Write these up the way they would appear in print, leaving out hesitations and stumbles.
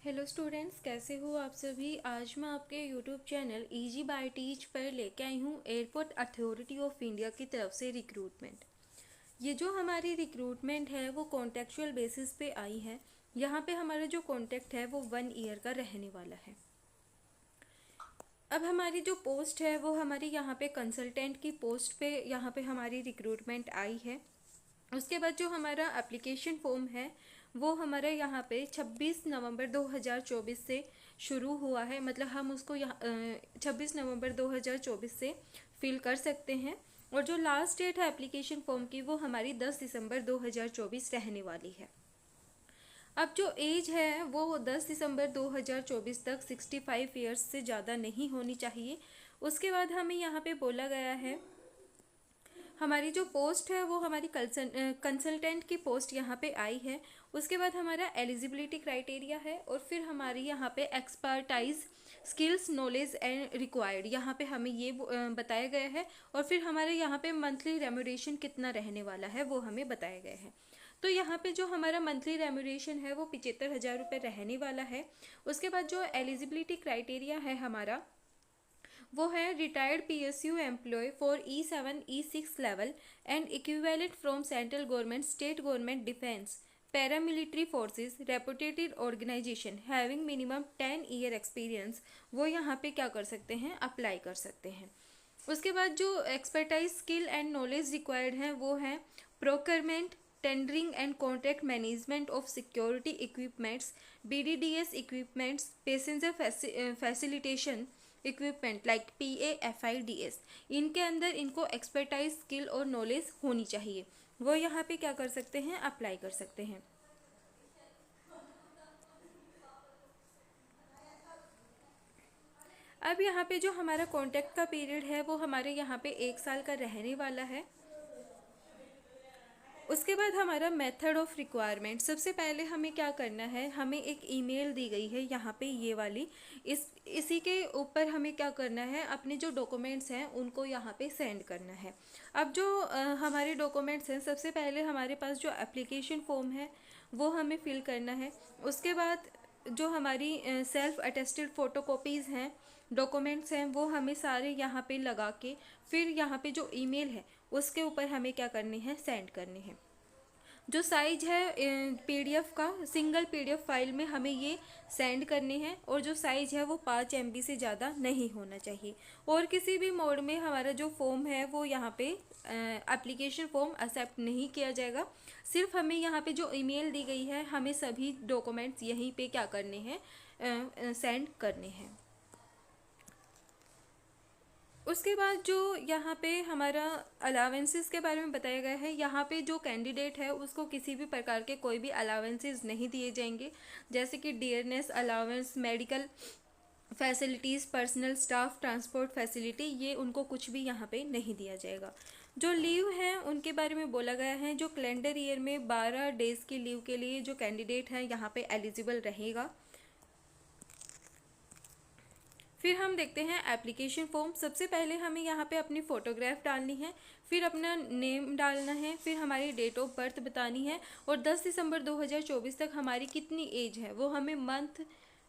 Hello students, कैसे हो आप सभी। आज मैं आपके YouTube channel easy by teach पर लेके आई हूँ एयरपोर्ट अथॉरिटी ऑफ इंडिया की तरफ से रिक्रूटमेंट। ये जो हमारी रिक्रूटमेंट है वो कॉन्टेक्चुअल बेसिस पे आई है। यहाँ पे हमारा जो कॉन्ट्रैक्ट है वो 1 ईयर का रहने वाला है। अब हमारी जो पोस्ट है वो हमारी यहाँ पे कंसल्टेंट की पोस्ट पे यहाँ पे हमारी रिक्रूटमेंट आई है। उसके बाद जो हमारा एप्लीकेशन फॉर्म है वो हमारे यहाँ पे 26 नवंबर 2024 से शुरू हुआ है। मतलब हम उसको 26 नवंबर 2024 से फिल कर सकते हैं। और जो लास्ट डेट है एप्लीकेशन फॉर्म की वो हमारी 10 दिसंबर 2024 रहने वाली है। अब जो एज है वो 10 दिसंबर 2024 तक 65 ईयर्स से ज़्यादा नहीं होनी चाहिए। उसके बाद हमें यहाँ पे बोला गया है हमारी जो पोस्ट है वो हमारी कंसल्टेंट की पोस्ट यहाँ पे आई है। उसके बाद हमारा एलिजिबिलिटी क्राइटेरिया है और फिर हमारी यहाँ पे expertise skills knowledge and required यहाँ पे हमें ये बताया गया है। और फिर हमारे यहाँ पे मंथली रेम्यूनरेशन कितना रहने वाला है वो हमें बताया गया है। तो यहाँ पे जो हमारा मंथली रेम्यूनरेशन है वो 75,000 रुपये रहने वाला है। उसके बाद जो एलिजिबिलिटी क्राइटेरिया है हमारा वो है retired PSU employ for E7 E6 level and equivalent from central government state government defence paramilitary forces reputed organisation having minimum 10 year experience वो यहाँ पे क्या कर सकते हैं, अप्लाई कर सकते हैं। उसके बाद जो expertise skill and knowledge required है वो है procurement tendering and contract management of security equipments BDDS equipments passenger facilitation equipment like PAFIDS। इनके अंदर इनको एक्सपर्टाइज स्किल और नॉलेज होनी चाहिए। वो यहाँ पे क्या कर सकते हैं, अप्लाई कर सकते हैं। अब यहाँ पे जो हमारा कॉन्ट्रैक्ट का पीरियड है वो हमारे यहाँ पे 1 साल का रहने वाला है। उसके बाद हमारा मेथड ऑफ रिक्वायरमेंट, सबसे पहले हमें क्या करना है, हमें एक ईमेल दी गई है यहाँ पे ये वाली। इसी के ऊपर हमें क्या करना है, अपने जो डॉक्यूमेंट्स हैं उनको यहाँ पे सेंड करना है। अब जो हमारे डॉक्यूमेंट्स हैं, सबसे पहले हमारे पास जो एप्लीकेशन फॉर्म है वो हमें फिल करना है। उसके बाद जो हमारी सेल्फ अटेस्टेड फ़ोटोकॉपीज़ हैं, डॉक्यूमेंट्स हैं, वो हमें सारे यहाँ पे लगा के फिर यहाँ पे जो ईमेल है उसके ऊपर हमें क्या करने हैं, सेंड करने हैं। जो साइज है PDF का, सिंगल PDF फाइल में हमें ये सेंड करने हैं। और जो साइज है वो 5 MB से ज़्यादा नहीं होना चाहिए। और किसी भी मोड में हमारा जो फॉर्म है वो यहाँ पे एप्लीकेशन फॉर्म एक्सेप्ट नहीं किया जाएगा। सिर्फ हमें यहाँ पे जो ईमेल दी गई है हमें सभी डॉक्यूमेंट्स यहीं पे क्या करने हैं, सेंड करने हैं। उसके बाद जो यहाँ पे हमारा अलावेंसेस के बारे में बताया गया है, यहाँ पे जो कैंडिडेट है उसको किसी भी प्रकार के कोई भी अलावेंसेस नहीं दिए जाएंगे, जैसे कि dearness allowance, medical facilities, personal staff, transport facility, ये उनको कुछ भी यहाँ पे नहीं दिया जाएगा। जो लीव हैं उनके बारे में बोला गया है, जो कैलेंडर ईयर में 12 डेज़ की लीव के लिए जो कैंडिडेट है यहाँ पे एलिजिबल रहेगा। फिर हम देखते हैं एप्लीकेशन फॉर्म। सबसे पहले हमें यहाँ पे अपनी फ़ोटोग्राफ डालनी है, फिर अपना नेम डालना है, फिर हमारी डेट ऑफ बर्थ बतानी है और 10 दिसंबर 2024 तक हमारी कितनी एज है वो हमें मंथ,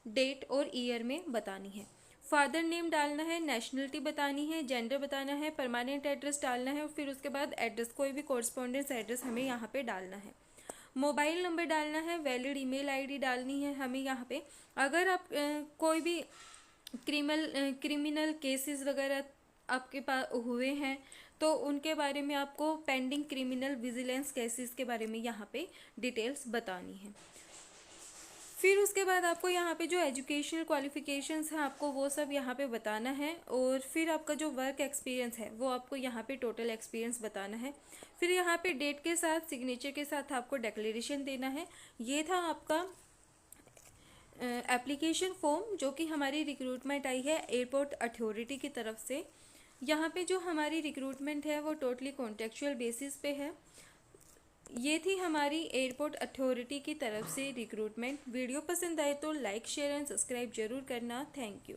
डेट और ईयर में बतानी है। फादर नेम डालना है, नेशनलिटी बतानी है, जेंडर बताना है, परमानेंट एड्रेस डालना है और फिर उसके बाद एड्रेस, कोई भी कॉरस्पॉन्डेंस एड्रेस हमें यहाँ पे डालना है। मोबाइल नंबर डालना है, वैलिड ईमेल आईडी डालनी है हमें यहाँ पे। अगर आप कोई भी क्रिमिनल केसेस वगैरह आपके पास हुए हैं तो उनके बारे में आपको पेंडिंग क्रिमिनल विजिलेंस केसेस के बारे में यहाँ पे डिटेल्स बतानी है। फिर उसके बाद आपको यहाँ पे जो एजुकेशनल क्वालिफिकेशंस हैं आपको वो सब यहाँ पे बताना है। और फिर आपका जो वर्क एक्सपीरियंस है वो आपको यहाँ पे टोटल एक्सपीरियंस बताना है। फिर यहाँ पे डेट के साथ, सिग्नेचर के साथ आपको डिक्लेरेशन देना है। ये था आपका एप्लीकेशन फॉर्म जो कि हमारी रिक्रूटमेंट आई है एयरपोर्ट अथॉरिटी की तरफ से। यहाँ पे जो हमारी रिक्रूटमेंट है वो टोटली कॉन्ट्रेक्चुअल बेसिस पे है। ये थी हमारी एयरपोर्ट अथॉरिटी की तरफ से रिक्रूटमेंट। वीडियो पसंद आए तो लाइक, शेयर एंड सब्सक्राइब जरूर करना। Thank you.